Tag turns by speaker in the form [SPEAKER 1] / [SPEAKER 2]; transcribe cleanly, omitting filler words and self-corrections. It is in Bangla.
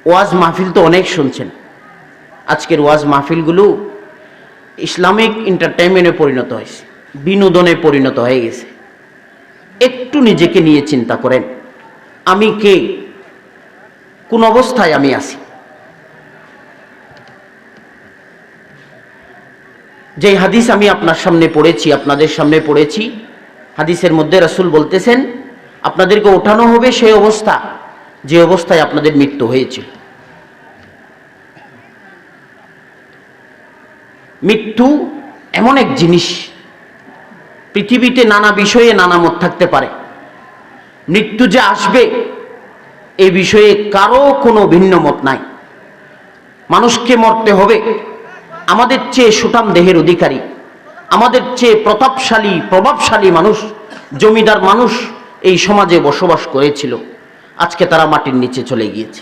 [SPEAKER 1] ওয়াজ মাহফিল তো অনেক শুনছেন, আজকের ওয়াজ মাহফিলগুলো ইসলামিক এন্টারটেইনমেন্টে পরিণত হয়েছে, বিনোদনে পরিণত হয়ে গেছে। একটু নিজেকে নিয়ে চিন্তা করেন, আমি কে, কোন অবস্থায় আমি আছি। যে হাদিস আমি আপনার সামনে পড়েছি, আপনাদের সামনে পড়েছি, হাদিসের মধ্যে রাসূল বলতেছেন আপনাদেরকে ওঠানো হবে সেই অবস্থা যে অবস্থায় আপনাদের মৃত্যু হয়েছিল। মৃত্যু এমন এক জিনিস, পৃথিবীতে নানা বিষয়ে নানা মত থাকতে পারে, মৃত্যু যে আসবে এই বিষয়ে কারো কোনো ভিন্ন মত নাই। মানুষকে মরতে হবে। আমাদের চেয়ে সুঠাম দেহের অধিকারী, আমাদের চেয়ে প্রতাপশালী প্রভাবশালী মানুষ, জমিদার মানুষ এই সমাজে বসবাস করেছিল, আজকে তারা মাটির নিচে চলে গিয়েছে।